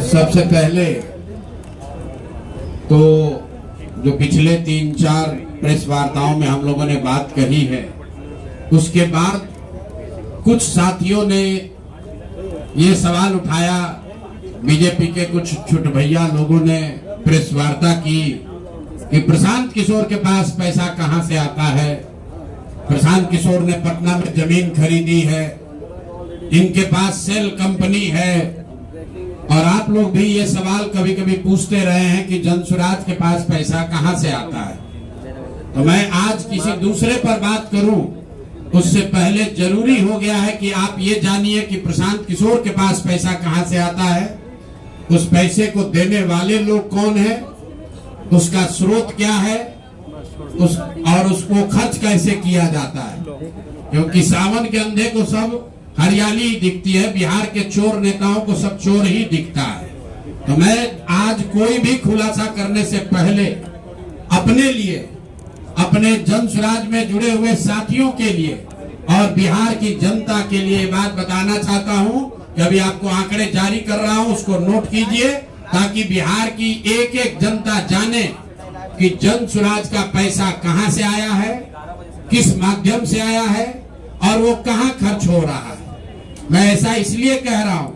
सबसे पहले तो जो पिछले 3-4 प्रेस वार्ताओं में हम लोगों ने बात कही है, उसके बाद कुछ साथियों ने ये सवाल उठाया, बीजेपी के कुछ छुट भैया लोगों ने प्रेस वार्ता की कि प्रशांत किशोर के पास पैसा कहां से आता है। प्रशांत किशोर ने पटना में जमीन खरीदी है, इनके पास सेल कंपनी है। और आप लोग भी ये सवाल कभी कभी पूछते रहे हैं कि जनसुराज के पास पैसा कहां से आता है। तो मैं आज किसी दूसरे पर बात करूं उससे पहले जरूरी हो गया है कि आप ये जानिए कि प्रशांत किशोर के पास पैसा कहां से आता है, उस पैसे को देने वाले लोग कौन है, उसका स्रोत क्या है, और उसको खर्च कैसे किया जाता है। क्योंकि सावन के अंधे को सब हरियाली दिखती है, बिहार के चोर नेताओं को सब चोर ही दिखता है। तो मैं आज कोई भी खुलासा करने से पहले अपने लिए, अपने जनसुराज में जुड़े हुए साथियों के लिए और बिहार की जनता के लिए बात बताना चाहता हूं कि अभी आपको आंकड़े जारी कर रहा हूं, उसको नोट कीजिए ताकि बिहार की एक एक जनता जाने कि जनसुराज का पैसा कहां से आया है, किस माध्यम से आया है और वो कहां खर्च हो रहा है। मैं ऐसा इसलिए कह रहा हूं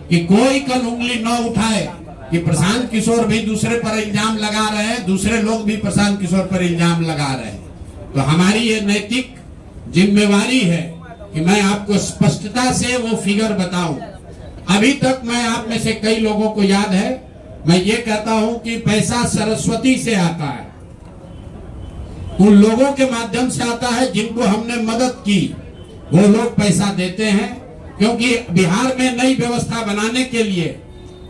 कि कोई कल उंगली न उठाए कि प्रशांत किशोर भी दूसरे पर इल्जाम लगा रहे हैं, दूसरे लोग भी प्रशांत किशोर पर इल्जाम लगा रहे हैं। तो हमारी ये नैतिक जिम्मेवारी है कि मैं आपको स्पष्टता से वो फिगर बताऊं। अभी तक मैं आप में से कई लोगों को याद है, मैं ये कहता हूं कि पैसा सरस्वती से आता है, उन लोगों के माध्यम से आता है जिनको हमने मदद की, वो लोग पैसा देते हैं। क्योंकि बिहार में नई व्यवस्था बनाने के लिए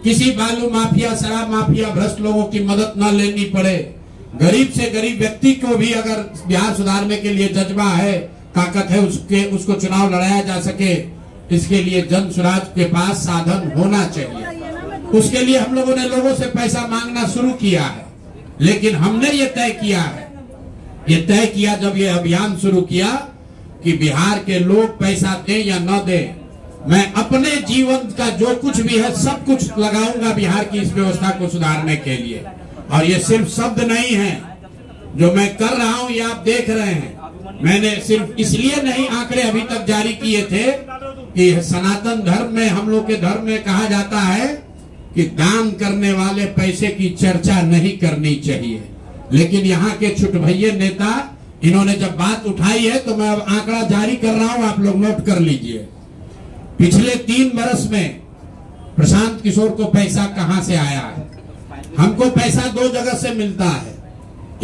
किसी बालू माफिया, शराब माफिया, भ्रष्ट लोगों की मदद न लेनी पड़े, गरीब से गरीब व्यक्ति को भी अगर बिहार सुधारने के लिए जज्बा है, ताकत है, उसको चुनाव लड़ाया जा सके, इसके लिए जनसुराज के पास साधन होना चाहिए। उसके लिए हम लोगों ने लोगों से पैसा मांगना शुरू किया है, लेकिन हमने ये तय किया जब ये अभियान शुरू किया कि बिहार के लोग पैसा दें या न दें, मैं अपने जीवन का जो कुछ भी है सब कुछ लगाऊंगा बिहार की इस व्यवस्था को सुधारने के लिए। और ये सिर्फ शब्द नहीं है जो मैं कर रहा हूं, ये आप देख रहे हैं। मैंने सिर्फ इसलिए नहीं आंकड़े अभी तक जारी किए थे कि सनातन धर्म में, हम लोग के धर्म में कहा जाता है कि दान करने वाले पैसे की चर्चा नहीं करनी चाहिए। लेकिन यहाँ के छुट भैये नेता, इन्होंने जब बात उठाई है तो मैं अब आंकड़ा जारी कर रहा हूं, आप लोग नोट कर लीजिए। पिछले 3 बरस में प्रशांत किशोर को पैसा कहां से आया है। हमको पैसा 2 जगह से मिलता है।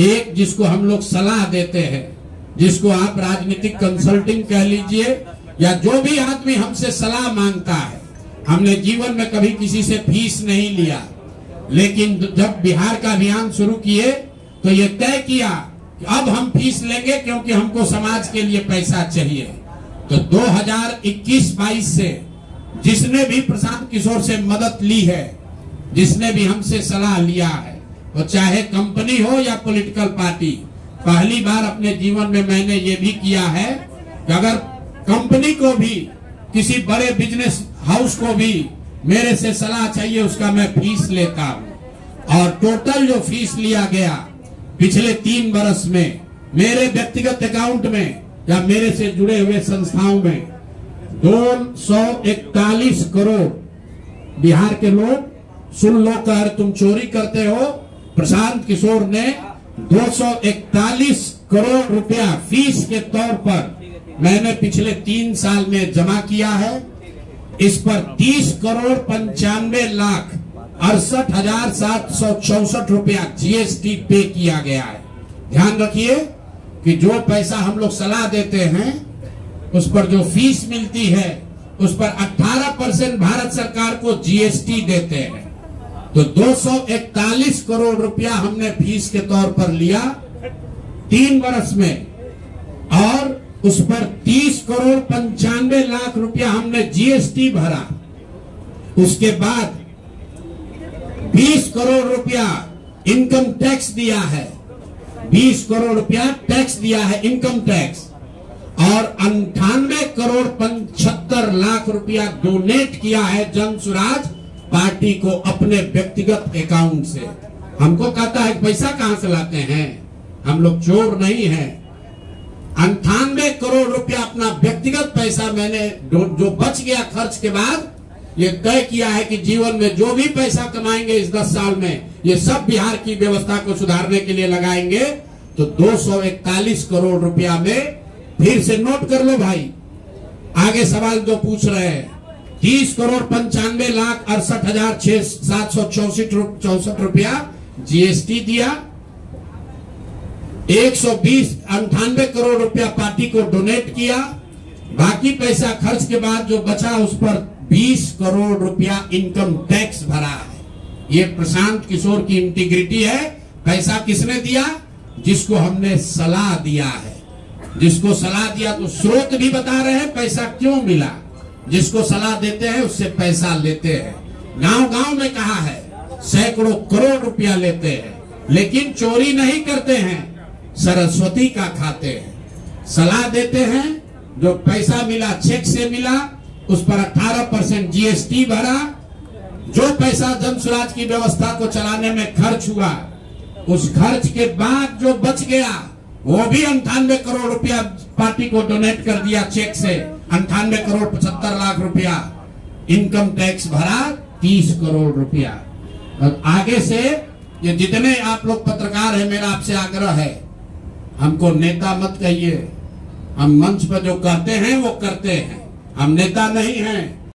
एक, जिसको हम लोग सलाह देते हैं, जिसको आप राजनीतिक कंसल्टिंग कह लीजिए, या जो भी आदमी हमसे सलाह मांगता है। हमने जीवन में कभी किसी से फीस नहीं लिया, लेकिन जब बिहार का अभियान शुरू किए तो ये तय किया कि अब हम फीस लेंगे, क्योंकि हमको समाज के लिए पैसा चाहिए। तो 2021-22 से जिसने भी प्रशांत किशोर से मदद ली है, जिसने भी हमसे सलाह लिया है, वो चाहे कंपनी हो या पॉलिटिकल पार्टी, पहली बार अपने जीवन में मैंने ये भी किया है कि अगर कंपनी को भी, किसी बड़े बिजनेस हाउस को भी मेरे से सलाह चाहिए, उसका मैं फीस लेता हूं। और टोटल जो फीस लिया गया पिछले 3 बरस में मेरे व्यक्तिगत अकाउंट में या मेरे से जुड़े हुए संस्थाओं में 241 करोड़। बिहार के लोग सुन लो, कर तुम चोरी करते हो, प्रशांत किशोर ने 241 करोड़ रुपया फीस के तौर पर मैंने पिछले 3 साल में जमा किया है। इस पर 30 करोड़ 95 लाख 68,764 रुपया जीएसटी पे किया गया है। ध्यान रखिए कि जो पैसा हम लोग सलाह देते हैं, उस पर जो फीस मिलती है, उस पर 18% भारत सरकार को जीएसटी देते हैं। तो 241 करोड़ रुपया हमने फीस के तौर पर लिया 3 बरस में, और उस पर 30 करोड़ 95 लाख रुपया हमने जीएसटी भरा। उसके बाद 20 करोड़ रुपया इनकम टैक्स दिया है, 20 करोड़ रुपया टैक्स दिया है, इनकम टैक्स, और 98 करोड़ 75 लाख रुपया डोनेट किया है जनसुराज पार्टी को अपने व्यक्तिगत अकाउंट से। हमको कहता है पैसा कहां से लाते हैं, हम लोग चोर नहीं हैं। 98 करोड़ रुपया अपना व्यक्तिगत पैसा मैंने जो बच गया खर्च के बाद ये तय किया है कि जीवन में जो भी पैसा कमाएंगे इस 10 साल में ये सब बिहार की व्यवस्था को सुधारने के लिए लगाएंगे। तो 241 करोड़ रुपया में फिर से नोट कर लो भाई, आगे सवाल जो पूछ रहे हैं, 30 करोड़ 95,68,764 रुपया जीएसटी दिया, 198 करोड़ रुपया पार्टी को डोनेट किया, बाकी पैसा खर्च के बाद जो बचा उस पर 20 करोड़ रुपया इनकम टैक्स भरा है। ये प्रशांत किशोर की इंटीग्रिटी है। पैसा किसने दिया? जिसको हमने सलाह दिया है। जिसको सलाह दिया तो स्रोत भी बता रहे हैं पैसा क्यों मिला। जिसको सलाह देते हैं उससे पैसा लेते हैं। गांव गांव में कहा है सैकड़ों करोड़ रुपया लेते हैं, लेकिन चोरी नहीं करते हैं, सरस्वती का खाते हैं। सलाह देते हैं, जो पैसा मिला चेक से मिला उस पर 18% जीएसटी भरा, जो पैसा जन स्वराज की व्यवस्था को चलाने में खर्च हुआ उस खर्च के बाद जो बच गया वो भी 98 करोड़ रुपया पार्टी को डोनेट कर दिया चेक से, 98 करोड़ 75 लाख रुपया। इनकम टैक्स भरा 30 करोड़ रुपया। और आगे से ये जितने आप लोग पत्रकार हैं, मेरा आपसे आग्रह है, हमको नेता मत कहिए। हम मंच पर जो कहते हैं वो करते हैं, हम नेता नहीं हैं।